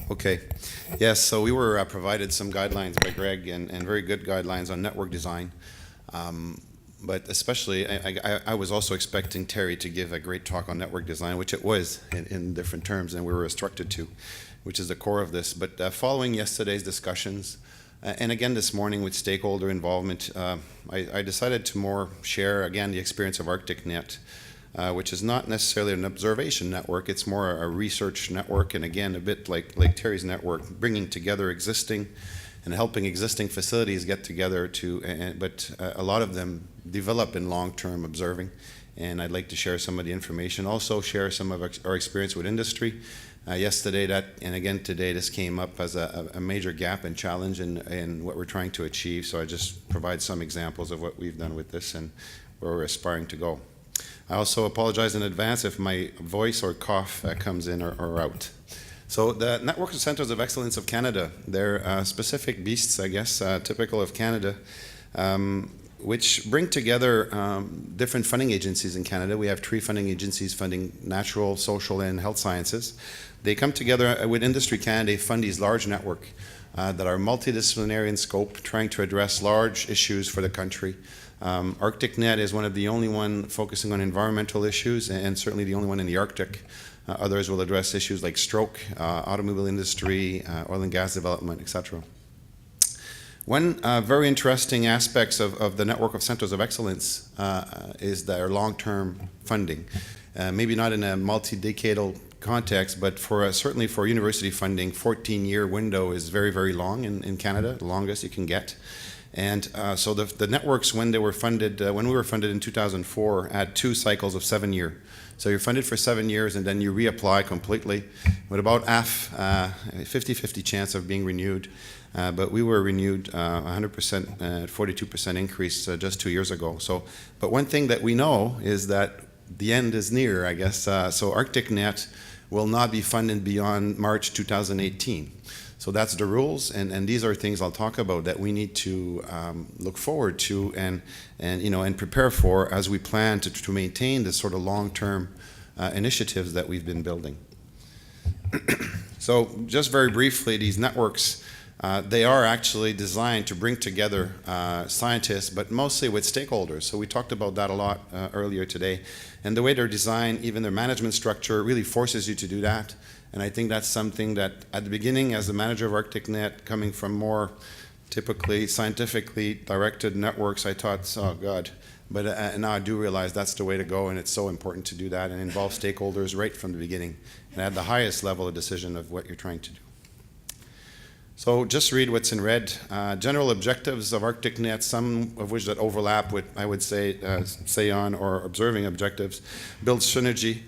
Okay. Yes, so we were provided some guidelines by Greg and very good guidelines on network design. But especially, I was also expecting Terry to give a great talk on network design, which it was in different terms, and we were instructed to, which is the core of this. But following yesterday's discussions, and again this morning with stakeholder involvement, I decided to more share, again, the experience of ArcticNet, which is not necessarily an observation network, it's more a research network, and again, a bit like Terry's network, bringing together existing and helping existing facilities get together but a lot of them develop in long-term observing, and I'd like to share some of the information, also share some of our experience with industry. Yesterday, and again today, this came up as a major gap and challenge in what we're trying to achieve, so I just provide some examples of what we've done with this and where we're aspiring to go. I also apologize in advance if my voice or cough comes in or out. So the Network of Centers of Excellence of Canada, they're specific beasts, I guess, typical of Canada, which bring together different funding agencies in Canada. We have 3 funding agencies funding natural, social, and health sciences. They come together with Industry Canada, they fund these large networks that are multidisciplinary in scope, trying to address large issues for the country. ArcticNet is one of the only one focusing on environmental issues, and certainly the only one in the Arctic. Others will address issues like stroke, automobile industry, oil and gas development, etc. One very interesting aspects of the Network of Centers of Excellence is their long-term funding. Maybe not in a multi-decadal context, but certainly for university funding, 14-year window is very, very long in Canada, the longest you can get. And so the networks, when they were funded, when we were funded in 2004, had 2 cycles of 7-year. So you're funded for 7 years, and then you reapply completely, with about half, 50-50 chance of being renewed. But we were renewed 100%, 42% increase just 2 years ago. But one thing that we know is that the end is near, I guess. So ArcticNet will not be funded beyond March 2018. So that's the rules, and these are things I'll talk about that we need to look forward to and prepare for as we plan to maintain this sort of long-term initiatives that we've been building. So just very briefly, these networks, they are actually designed to bring together scientists, but mostly with stakeholders. So we talked about that a lot earlier today. And the way they're designed, even their management structure, really forces you to do that. And I think that's something that at the beginning, as the manager of ArcticNet, coming from more typically scientifically directed networks, I thought, oh God. But now I do realize that's the way to go, and it's so important to do that and involve stakeholders right from the beginning and at the highest level of decision of what you're trying to do. So just read what's in red. General objectives of ArcticNet, some of which that overlap with, I would say, SAON or observing objectives, build synergy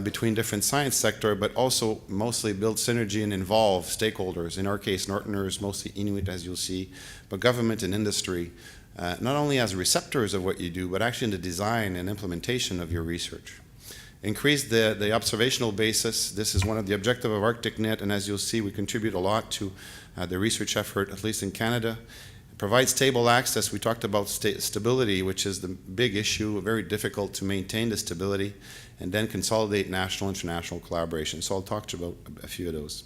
between different science sector, but also mostly build synergy and involve stakeholders. In our case, Northerners, mostly Inuit, as you'll see, but government and industry, not only as receptors of what you do, but actually in the design and implementation of your research. Increase the observational basis. This is one of the objectives of ArcticNet, and as you'll see, we contribute a lot to the research effort, at least in Canada. Provide stable access. We talked about stability, which is the big issue, very difficult to maintain the stability, and then consolidate national, international collaboration. So I'll talk to you about a few of those.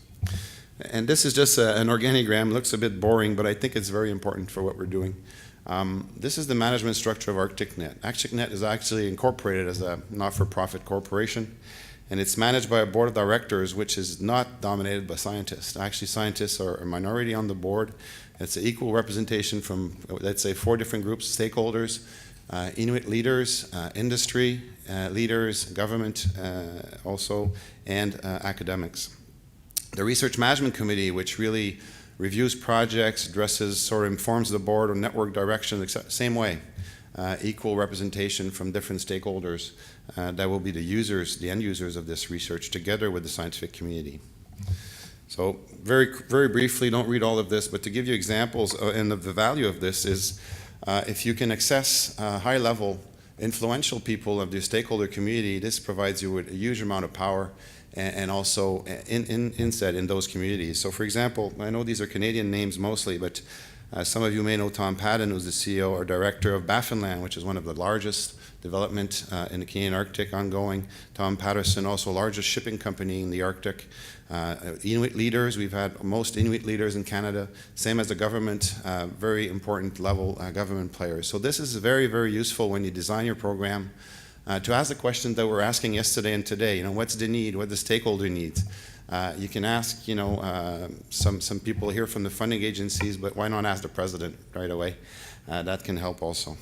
And this is just an organigram. Looks a bit boring, but I think it's very important for what we're doing. This is the management structure of ArcticNet. ArcticNet is actually incorporated as a not-for-profit corporation, and it's managed by a board of directors which is not dominated by scientists. Actually, scientists are a minority on the board. It's an equal representation from, let's say, 4 different groups, stakeholders, Inuit leaders, industry leaders, government also, and academics. The Research Management Committee, which really reviews projects, addresses, sort of informs the board on network direction, same way. Equal representation from different stakeholders that will be the users, the end users of this research, together with the scientific community. So very, very briefly, don't read all of this, but to give you examples and the value of this is if you can access high-level influential people of the stakeholder community, this provides you with a huge amount of power and also insight in those communities. So for example, I know these are Canadian names mostly, but Some of you may know Tom Padden, who's the CEO or director of Baffinland, which is one of the largest development in the Canadian Arctic ongoing. Tom Patterson, also largest shipping company in the Arctic. Inuit leaders, we've had most Inuit leaders in Canada, same as the government, very important level government players. So this is very, very useful when you design your program to ask the questions that we're asking yesterday and today. What's the need? What the stakeholder needs? You can ask, some people here from the funding agencies, but why not ask the president right away? That can help also.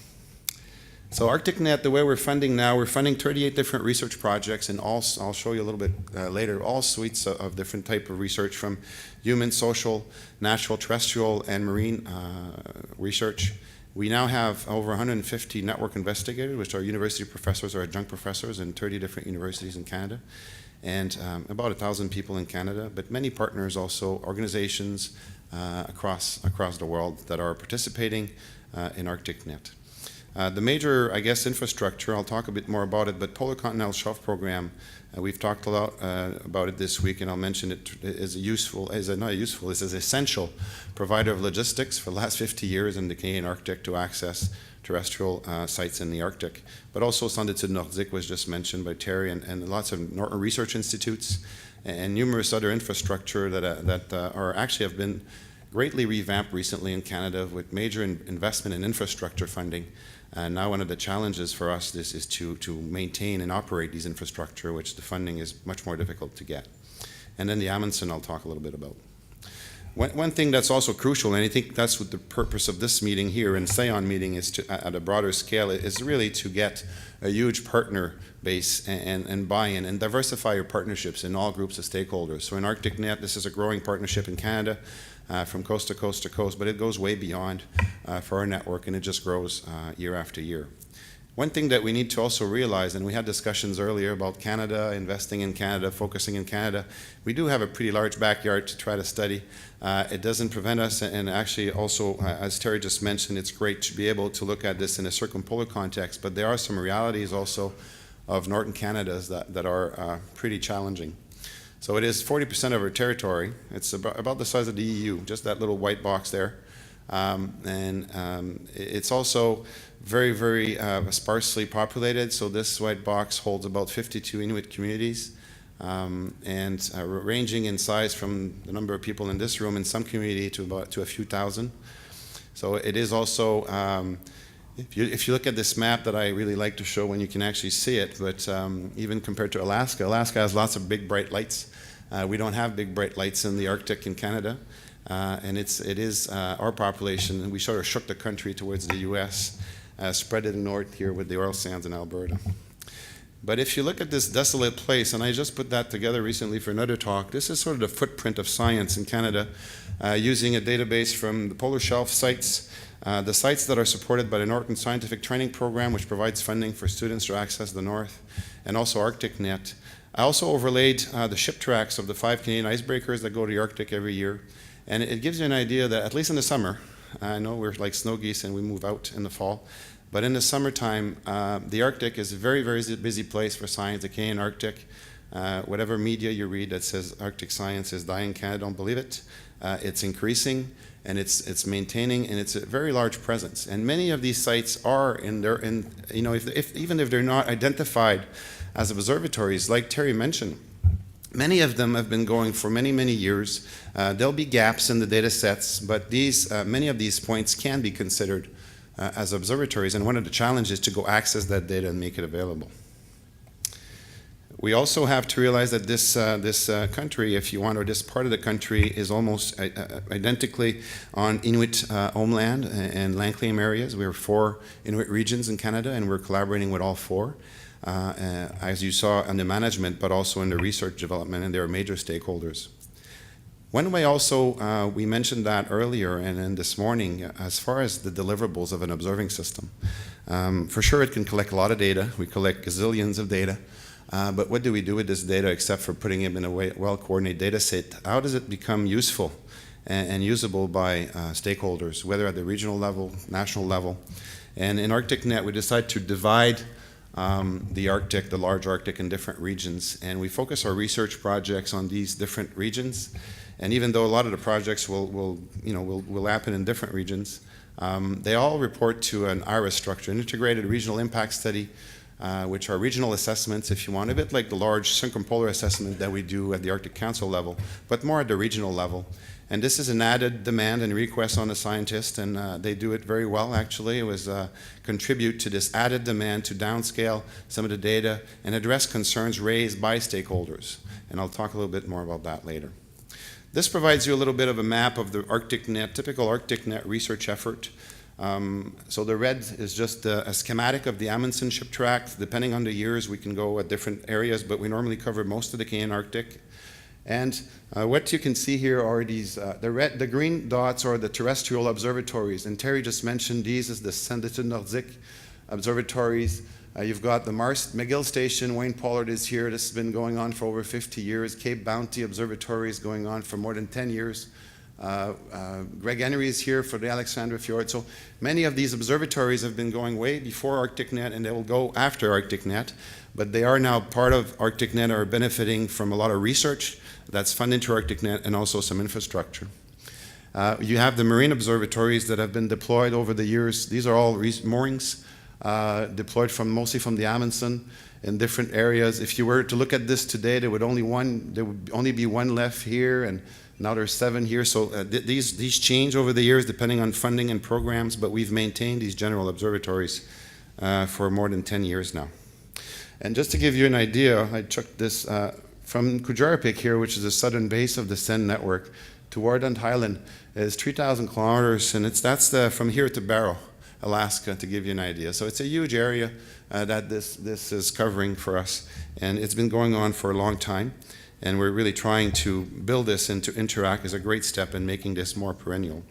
So ArcticNet, the way we're funding now, we're funding 38 different research projects, and I'll show you a little bit later, all suites of different type of research, from human, social, natural, terrestrial, and marine research. We now have over 150 network investigators, which are university professors or adjunct professors in 30 different universities in Canada, and about 1,000 people in Canada, but many partners also, organizations across the world that are participating in ArcticNet. The major, infrastructure, I'll talk a bit more about it, but Polar Continental Shelf Program, we've talked a lot about it this week, and I'll mention it is an essential provider of logistics for the last 50 years in the Canadian Arctic to access terrestrial sites in the Arctic. But also Sondetud Nordique was just mentioned by Terry, and lots of research institutes and numerous other infrastructure that are actually have been greatly revamped recently in Canada with major investment in infrastructure funding. And now one of the challenges for us is to maintain and operate these infrastructure, which the funding is much more difficult to get. And then the Amundsen I'll talk a little bit about. One thing that's also crucial, and I think that's what the purpose of this meeting here and SAION meeting is to, at a broader scale, is really to get a huge partner base and buy-in and diversify your partnerships in all groups of stakeholders. So in ArcticNet, this is a growing partnership in Canada from coast to coast to coast, but it goes way beyond for our network, and it just grows year after year. One thing that we need to also realize, and we had discussions earlier about Canada, investing in Canada, focusing in Canada, we do have a pretty large backyard to try to study. It doesn't prevent us, and actually also, as Terry just mentioned, it's great to be able to look at this in a circumpolar context, but there are some realities also of northern Canada that are pretty challenging. So it is 40% of our territory. It's about the size of the EU, just that little white box there. It's also very, very sparsely populated. So this white box holds about 52 Inuit communities, ranging in size from the number of people in this room in some community to a few thousand. So it is also, if you look at this map that I really like to show when you can actually see it, but even compared to Alaska, Alaska has lots of big bright lights. We don't have big bright lights in the Arctic in Canada. And it is our population, and we sort of shook the country towards the U.S., spread it north here with the oil sands in Alberta. But if you look at this desolate place, and I just put that together recently for another talk, this is sort of the footprint of science in Canada, using a database from the polar shelf sites, the sites that are supported by the Northern Scientific Training Program, which provides funding for students to access the North, and also ArcticNet. I also overlaid the ship tracks of the 5 Canadian icebreakers that go to the Arctic every year. And it gives you an idea that, at least in the summer, I know we're like snow geese and we move out in the fall, but in the summertime, the Arctic is a very, very busy place for science, the Canadian Arctic. Whatever media you read that says Arctic science is dying in Canada, don't believe it. It's increasing, and it's maintaining, and it's a very large presence. And many of these sites are even if they're not identified as observatories, like Terry mentioned, many of them have been going for many, many years. There'll be gaps in the data sets, but many of these points can be considered as observatories, and one of the challenges is to go access that data and make it available. We also have to realize that this country, if you want, or this part of the country is almost identically on Inuit homeland and land claim areas. We have 4 Inuit regions in Canada, and we're collaborating with all 4. As you saw in the management, but also in the research development, and they are major stakeholders. One way also, we mentioned that earlier and then this morning, as far as the deliverables of an observing system. For sure it can collect a lot of data. We collect gazillions of data. But what do we do with this data except for putting it in a well-coordinated data set? How does it become useful and usable by stakeholders, whether at the regional level, national level? And in ArcticNet, we decided to divide the Arctic, the large Arctic, in different regions, and we focus our research projects on these different regions. And even though a lot of the projects will happen in different regions, they all report to an IRIS structure, an integrated regional impact study, which are regional assessments, if you want, a bit like the large circumpolar assessment that we do at the Arctic Council level, but more at the regional level. And this is an added demand and request on the scientists, and they do it very well, actually. It was contribute to this added demand to downscale some of the data and address concerns raised by stakeholders. And I'll talk a little bit more about that later. This provides you a little bit of a map of the ArcticNet, typical ArcticNet research effort. So the red is just a schematic of the Amundsen ship track. Depending on the years, we can go at different areas, but we normally cover most of the Canadian Arctic. And what you can see here are these, the green dots are the terrestrial observatories. And Terry just mentioned these as the Sandton Nordique observatories. You've got the McGill Station, Wayne Pollard is here. This has been going on for over 50 years. Cape Bounty Observatory is going on for more than 10 years. Greg Henry is here for the Alexandra Fjord. So many of these observatories have been going way before ArcticNet, and they will go after ArcticNet. But they are now part of ArcticNet, are benefiting from a lot of research that's funded to ArcticNet and also some infrastructure. You have the marine observatories that have been deployed over the years. These are all moorings deployed mostly from the Amundsen in different areas. If you were to look at this today, there would only be one left here, and now there's 7 here. So these change over the years depending on funding and programs, but we've maintained these general observatories for more than 10 years now. And just to give you an idea, I took this from Kujarapik here, which is the southern base of the SEND network, to Wardent Island is 3,000 kilometers, and that's from here to Barrow, Alaska, to give you an idea. So it's a huge area that this is covering for us, and it's been going on for a long time, and we're really trying to build this and to interact as a great step in making this more perennial.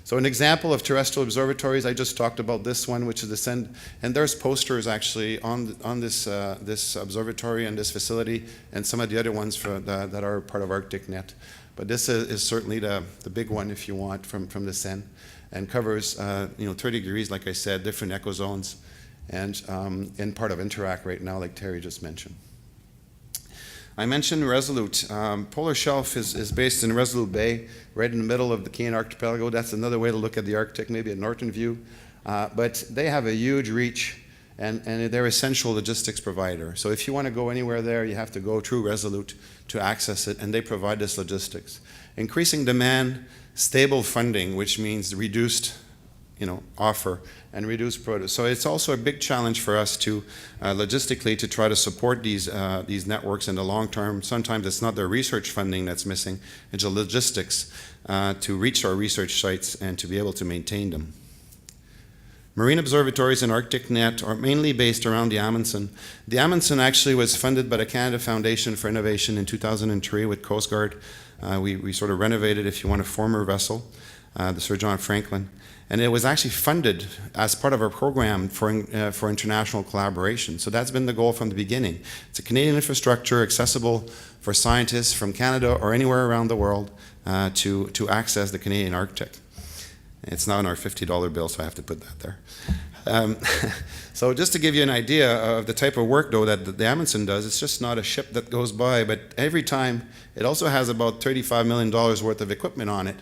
So an example of terrestrial observatories, I just talked about this one, which is the SEND, and there's posters actually on this observatory and this facility, and some of the other ones that are part of ArcticNet. But this is certainly the big one, if you want, from the SEND, and covers 30 degrees, like I said, different ecozones, and part of Interact right now, like Terry just mentioned. I mentioned Resolute. Polar Shelf is based in Resolute Bay, right in the middle of the Canadian archipelago. That's another way to look at the Arctic, maybe a northern view. But they have a huge reach, and they're essential logistics provider. So if you want to go anywhere there, you have to go through Resolute to access it, and they provide this logistics. Increasing demand, stable funding, which means reduced offer and reduce produce. So it's also a big challenge for us to logistically to try to support these networks in the long term. Sometimes it's not the research funding that's missing, it's the logistics to reach our research sites and to be able to maintain them. Marine observatories in ArcticNet are mainly based around the Amundsen. The Amundsen actually was funded by the Canada Foundation for Innovation in 2003 with Coast Guard. We sort of renovated, if you want, a former vessel, the Sir John Franklin. And it was actually funded as part of our program for international collaboration. So that's been the goal from the beginning. It's a Canadian infrastructure accessible for scientists from Canada or anywhere around the world to access the Canadian Arctic. It's not on our $50 bill, so I have to put that there. So just to give you an idea of the type of work, though, that the Amundsen does, it's just not a ship that goes by, but every time it also has about $35 million worth of equipment on it.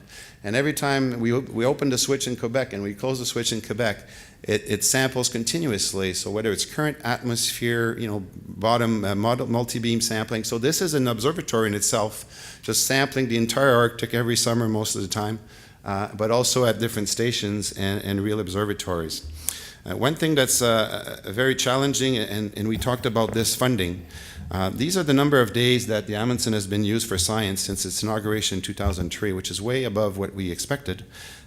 And every time we open the switch in Quebec and we close the switch in Quebec, it samples continuously. So whether it's current atmosphere, bottom multi-beam sampling. So this is an observatory in itself, just sampling the entire Arctic every summer most of the time, but also at different stations and real observatories. One thing that's very challenging, and we talked about this funding, these are the number of days that the Amundsen has been used for science since its inauguration in 2003, which is way above what we expected.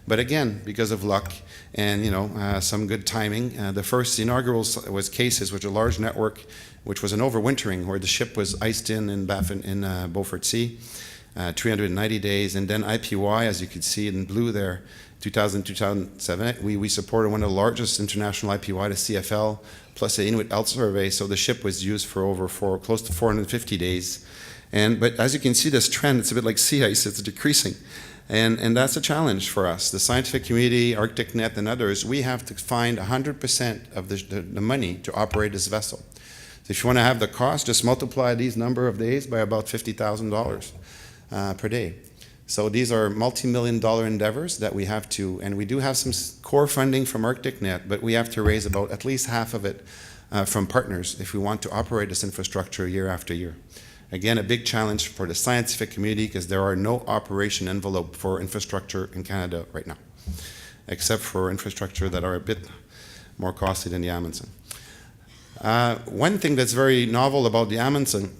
But again, because of luck and some good timing, the first inaugural was Cases, which was a large network, which was an overwintering where the ship was iced in Beaufort Sea, 390 days, and then IPY, as you can see in blue there, 2007, we supported one of the largest international IPY, the CFL, plus the Inuit Health Survey, so the ship was used for close to 450 days. But as you can see, this trend, it's a bit like sea ice, it's decreasing. And that's a challenge for us. The scientific community, ArcticNet, and others, we have to find 100% of the money to operate this vessel. So if you want to have the cost, just multiply these number of days by about $50,000 per day. So these are multi-million-dollar endeavors that we have to, and we do have some core funding from ArcticNet, but we have to raise about at least half of it from partners if we want to operate this infrastructure year after year. Again, a big challenge for the scientific community because there are no operation envelope for infrastructure in Canada right now, except for infrastructure that are a bit more costly than the Amundsen. One thing that's very novel about the Amundsen,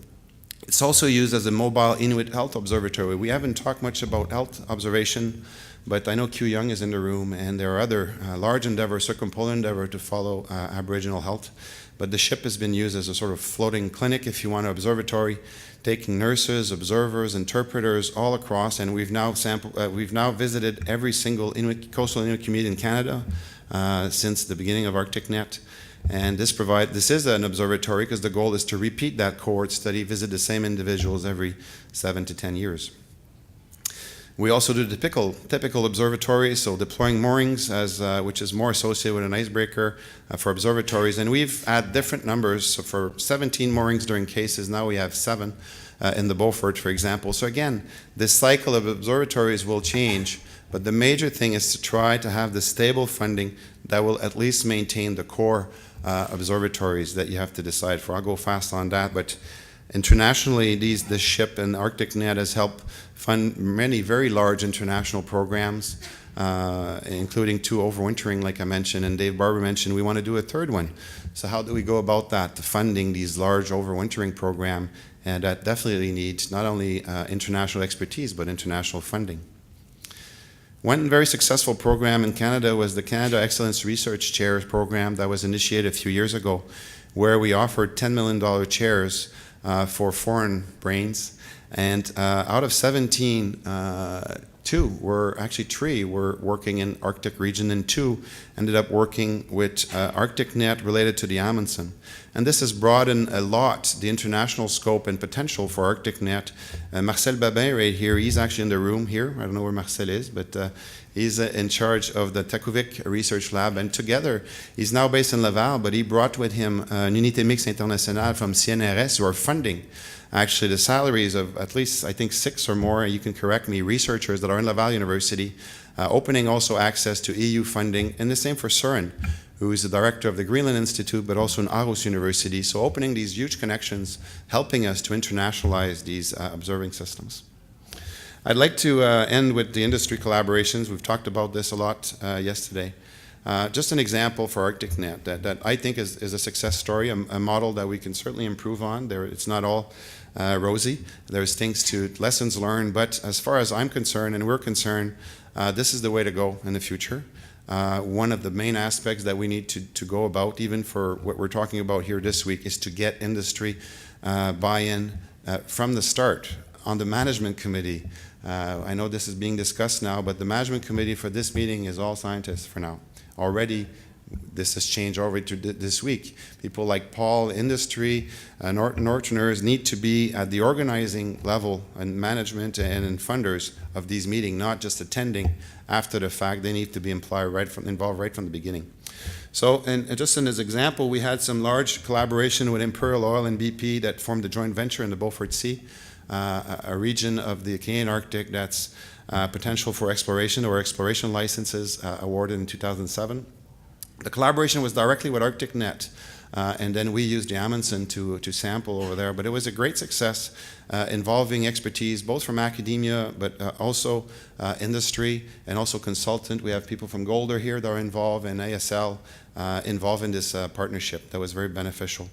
it's also used as a mobile Inuit health observatory. We haven't talked much about health observation, but I know Q Young is in the room, and there are other large endeavors, circumpolar endeavor to follow Aboriginal health. But the ship has been used as a sort of floating clinic, if you want, an observatory, taking nurses, observers, interpreters all across, and we've now visited every single coastal Inuit community in Canada since the beginning of ArcticNet. And this is an observatory because the goal is to repeat that cohort study, visit the same individuals every 7 to 10 years. We also do the typical observatories, so deploying moorings, which is more associated with an icebreaker for observatories. And we've had different numbers. So for 17 moorings during cases, now we have 7 in the Beaufort, for example. So again, this cycle of observatories will change, but the major thing is to try to have the stable funding that will at least maintain the core observatories that you have to decide for. I'll go fast on that, but internationally, this ship and ArcticNet has helped fund many very large international programs, including 2 overwintering, like I mentioned, and Dave Barber mentioned we want to do a 3rd one. So how do we go about that, funding these large overwintering program, and that definitely needs not only international expertise, but international funding. One very successful program in Canada was the Canada Excellence Research Chairs program that was initiated a few years ago, where we offered $10 million chairs for foreign brains, and out of 17, 3 were working in Arctic region, and 2 ended up working with ArcticNet related to the Amundsen. And this has broadened a lot the international scope and potential for ArcticNet. Marcel Babin right here, he's actually in the room here. I don't know where Marcel is, but he's in charge of the Takuvik Research Lab, and together, he's now based in Laval, but he brought with him an Unité Mixte Internationale from CNRS who are funding actually the salaries of at least, I think, 6 or more, you can correct me, researchers that are in Laval University, opening also access to EU funding, and the same for Søren, who is the director of the Greenland Institute, but also in Aarhus University. So opening these huge connections, helping us to internationalize these observing systems. I'd like to end with the industry collaborations. We've talked about this a lot yesterday. Just an example for ArcticNet that I think is a success story, a model that we can certainly improve on. It's not all rosy. There's lessons learned, but as far as I'm concerned and we're concerned, this is the way to go in the future. One of the main aspects that we need to go about, even for what we're talking about here this week, is to get industry buy-in from the start on the management committee. I know this is being discussed now, but the management committee for this meeting is all scientists for now. Already, this has changed already to this week. People like Paul, industry, Northerners need to be at the organizing level and management and in funders of these meetings, not just attending after the fact. They need to be involved right from the beginning. So, and just in this example, we had some large collaboration with Imperial Oil and BP that formed a joint venture in the Beaufort Sea, a region of the Canadian Arctic that's potential for exploration or exploration licenses awarded in 2007. The collaboration was directly with ArcticNet, and then we used the Amundsen to sample over there. But it was a great success involving expertise both from academia, but also industry and also consultant. We have people from Golder here that are involved, and ASL involved in this partnership that was very beneficial.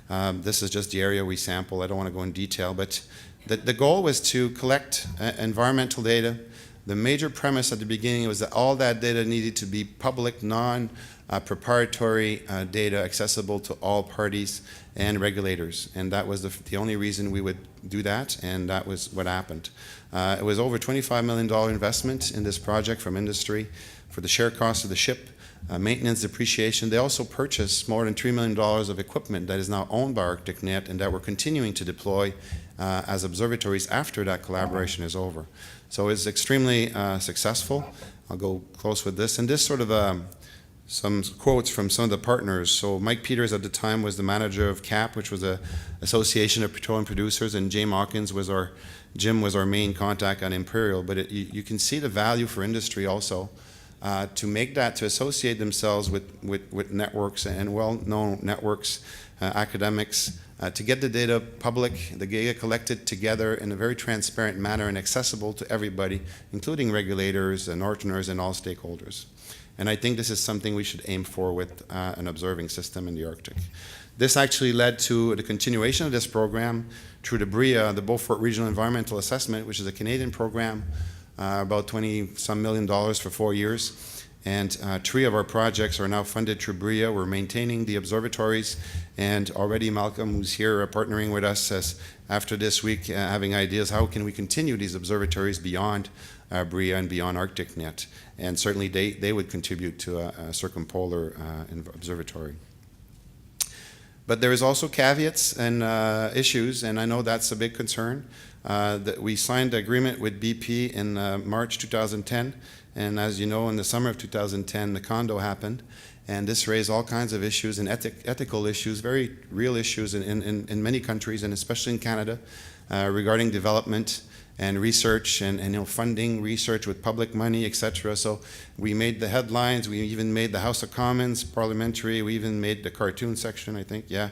This is just the area we sample. I don't want to go in detail, but the goal was to collect environmental data. The major premise at the beginning was that all that data needed to be public, non-proprietary data accessible to all parties and regulators. And that was the only reason we would do that, and that was what happened. It was over $25 million investment in this project from industry for the share cost of the ship, maintenance, depreciation. They also purchased more than $3 million of equipment that is now owned by ArcticNet and that we're continuing to deploy as observatories after that collaboration is over. So it's extremely successful. I'll go close with this. And this sort of some quotes from some of the partners. So Mike Peters at the time was the manager of CAP, which was a Association of Petroleum Producers, and Jim Hawkins was our main contact on Imperial. But you can see the value for industry also to make that, to associate themselves with networks and well-known networks, academics, to get the data public, the data collected together in a very transparent manner and accessible to everybody, including regulators and Northerners and all stakeholders. And I think this is something we should aim for with an observing system in the Arctic. This actually led to the continuation of this program through the BREA, the Beaufort Regional Environmental Assessment, which is a Canadian program, about $20-some million for 4 years. And 3 of our projects are now funded through BREA. We're maintaining the observatories, and already Malcolm, who's here, partnering with us, says after this week, having ideas, how can we continue these observatories beyond BREA and beyond ArcticNet? And certainly they would contribute to a circumpolar observatory. But there is also caveats and issues, and I know that's a big concern. That we signed an agreement with BP in March 2010, and as you know, in the summer of 2010, the condo happened, and this raised all kinds of issues and ethical issues, very real issues in many countries, and especially in Canada, regarding development and research and funding research with public money, etc. So we made the headlines. We even made the House of Commons parliamentary. We even made the cartoon section, I think. Yeah.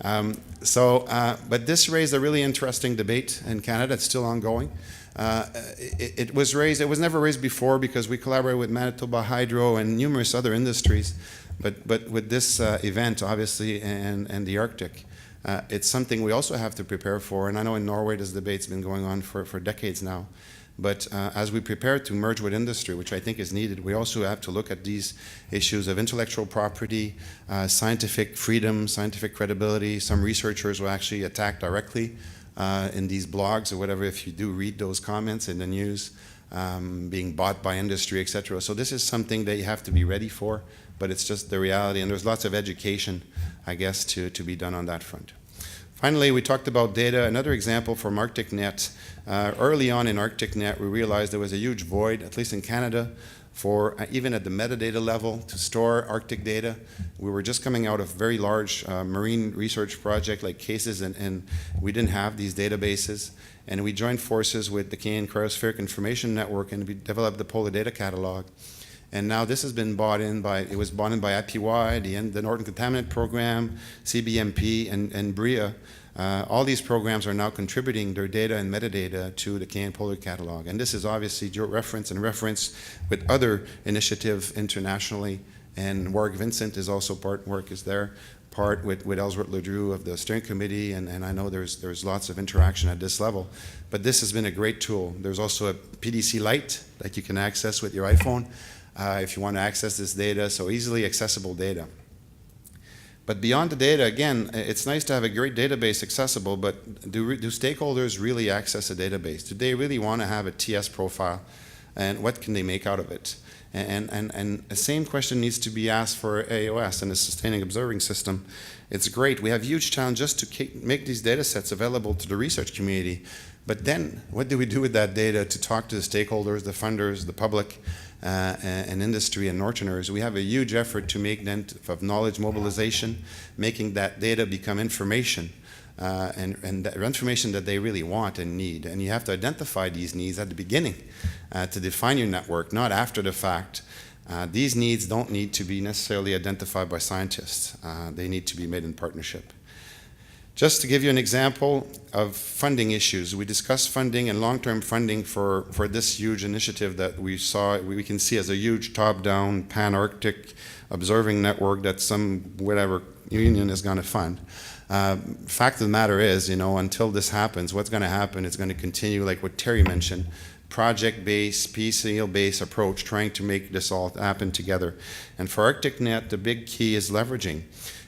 But this raised a really interesting debate in Canada. It's still ongoing. It was raised. It was never raised before because we collaborate with Manitoba Hydro and numerous other industries. But with this event, obviously, and the Arctic, it's something we also have to prepare for. And I know in Norway this debate's been going on for decades now. But as we prepare to merge with industry, which I think is needed, we also have to look at these issues of intellectual property, scientific freedom, scientific credibility. Some researchers will actually attack directly in these blogs or whatever, if you do read those comments in the news, being bought by industry, etc. So this is something that you have to be ready for, but it's just the reality, and there's lots of education, I guess, to be done on that front. Finally, we talked about data. Another example from ArcticNet. Early on in ArcticNet, we realized there was a huge void, at least in Canada, for even at the metadata level to store Arctic data. We were just coming out of a very large marine research project like CASES, and we didn't have these databases. And we joined forces with the Canadian Cryospheric Information Network, and we developed the Polar Data Catalog. And now this has been bought in by, it was bought in by IPY, the Northern Contaminant Program, CBMP, and BREA. All these programs are now contributing their data and metadata to the Canadian Polar Catalog. And this is obviously reference with other initiatives internationally. And Warwick Vincent is also part with Ellsworth Ledru of the steering committee, and I know there's lots of interaction at this level. But this has been a great tool. There's also a PDC Lite that you can access with your iPhone if you want to access this data, so easily accessible data. But beyond the data, again, it's nice to have a great database accessible, but do stakeholders really access a database? Do they really want to have a TS profile? And what can they make out of it? And the same question needs to be asked for AOS and the Sustaining Observing System. It's great. We have huge challenge just to make these data sets available to the research community. But then, what do we do with that data to talk to the stakeholders, the funders, the public, and industry and Northerners? We have a huge effort to make of knowledge mobilization, making that data become information, and the information that they really want and need. And you have to identify these needs at the beginning to define your network, not after the fact. These needs don't need to be necessarily identified by scientists. They need to be made in partnership. Just to give you an example of funding issues, we discussed funding and long-term funding for this huge initiative that we can see as a huge top-down pan-Arctic observing network that some whatever union is going to fund. Fact of the matter is, until this happens, what's going to happen is going to continue, like what Terry mentioned, project-based, piecemeal-based approach, trying to make this all happen together. And for ArcticNet, the big key is leveraging.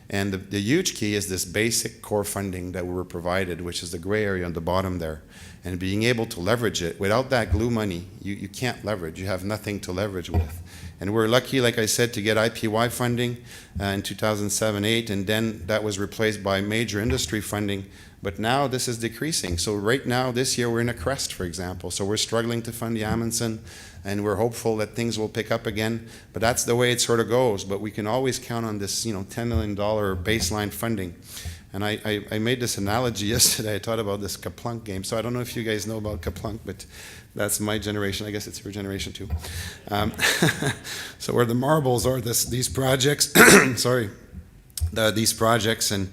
And the huge key is this basic core funding that we were provided, which is the gray area on the bottom there. And being able to leverage it. Without that glue money, you can't leverage. You have nothing to leverage with. And we're lucky, like I said, to get IPY funding in 2007-8, and then that was replaced by major industry funding. But now this is decreasing. So right now, this year, we're in a crest, for example. So we're struggling to fund the Amundsen, and we're hopeful that things will pick up again. But that's the way it sort of goes. But we can always count on this, $10 million baseline funding. And I made this analogy yesterday. I thought about this Kaplunk game. So I don't know if you guys know about Kaplunk, but that's my generation. I guess it's your generation too. So where the marbles are, these projects, sorry, these projects and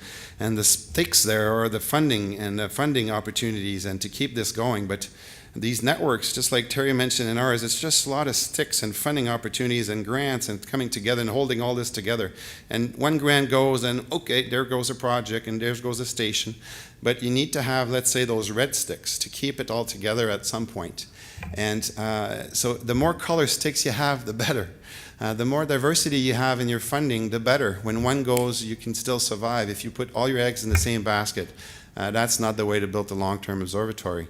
the stakes there are the funding and the funding opportunities and to keep this going. But these networks, just like Terry mentioned in ours, it's just a lot of sticks and funding opportunities and grants and coming together and holding all this together. And one grant goes and, okay, there goes a project and there goes a station. But you need to have, let's say, those red sticks to keep it all together at some point. And so the more color sticks you have, the better. The more diversity you have in your funding, the better. When one goes, you can still survive. If you put all your eggs in the same basket, that's not the way to build a long-term observatory.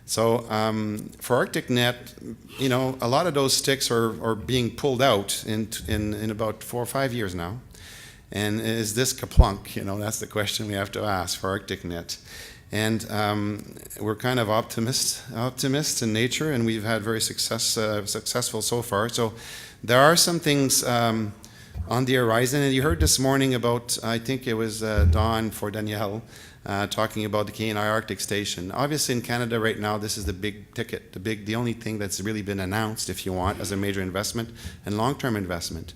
So for ArcticNet, a lot of those sticks are being pulled out in about 4 or 5 years now. And is this Kaplunk? That's the question we have to ask for ArcticNet. And we're kind of optimists in nature, and we've had very successful so far. So there are some things on the horizon. And you heard this morning about, I think it was Dawn for Danielle, talking about the K&I Arctic Station. Obviously in Canada right now, this is the big ticket, the only thing that's really been announced, if you want, as a major investment and long-term investment.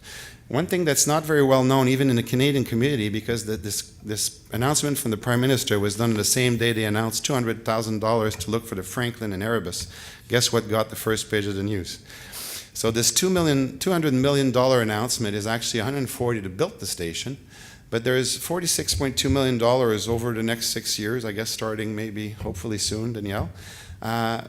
One thing that's not very well known, even in the Canadian community, because this announcement from the Prime Minister was done the same day they announced $200,000 to look for the Franklin and Erebus. Guess what got the first page of the news? So this $200 million announcement is actually $140 to build the station, but there is $46.2 million over the next 6 years, I guess starting maybe, hopefully soon, Danielle,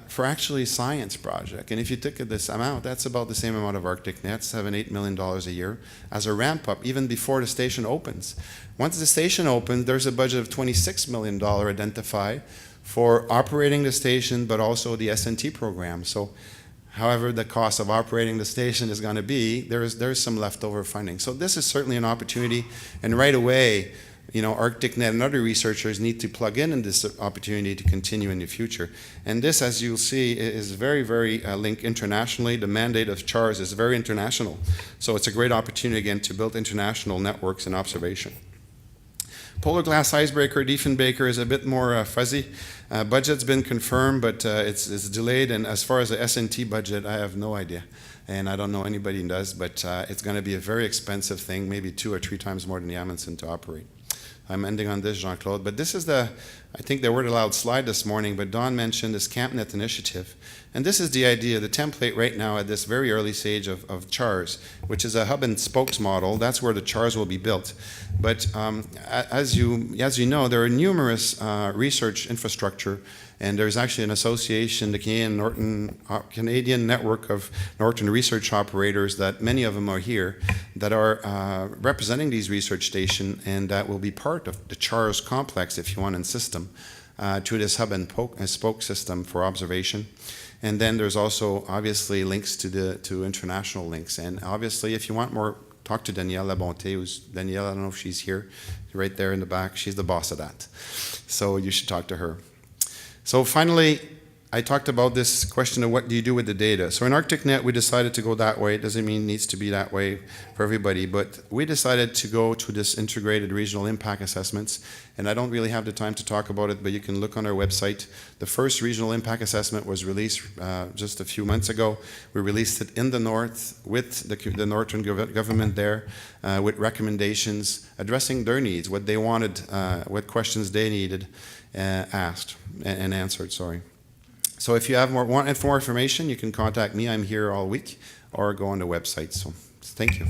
for actually a science project. And if you look at this amount, that's about the same amount of ArcticNet, $7-8 million a year, as a ramp-up, even before the station opens. Once the station opens, there's a budget of $26 million identified for operating the station, but also the S&T program. So however the cost of operating the station is going to be, there's some leftover funding. So this is certainly an opportunity, and right away, ArcticNet and other researchers need to plug in this opportunity to continue in the future. And this, as you'll see, is very, very linked internationally. The mandate of CHARS is very international. So it's a great opportunity, again, to build international networks and observation. Polar glass icebreaker, Diefenbaker, is a bit more fuzzy. Budget's been confirmed, but it's delayed. And as far as the S&T budget, I have no idea. And I don't know anybody does, but it's going to be a very expensive thing, maybe 2 or 3 times more than the Amundsen to operate. I'm ending on this, Jean-Claude, but this is I think the word aloud slide this morning, but Don mentioned this CampNet initiative. And this is the idea, the template right now at this very early stage of CHARS, which is a hub and spokes model. That's where the CHARS will be built. But as you know, there are numerous research infrastructure, and there's actually an association, the Canadian Network of Norton Research Operators, that many of them are here, that are representing these research stations, and that will be part of the CHARS complex, if you want, and system, to this hub and spoke system for observation. And then there's also obviously links to international links. And obviously, if you want more, talk to Danielle Labonté, who's Danielle, I don't know if she's here, right there in the back. She's the boss of that. So you should talk to her. So finally, I talked about this question of what do you do with the data. So in ArcticNet, we decided to go that way. It doesn't mean it needs to be that way for everybody, but we decided to go to this integrated regional impact assessments. And I don't really have the time to talk about it, but you can look on our website. The first regional impact assessment was released just a few months ago. We released it in the north with the Northern government there, with recommendations addressing their needs, what they wanted, what questions they needed asked and answered, sorry. So if you want more information, you can contact me. I'm here all week, or go on the website. So thank you.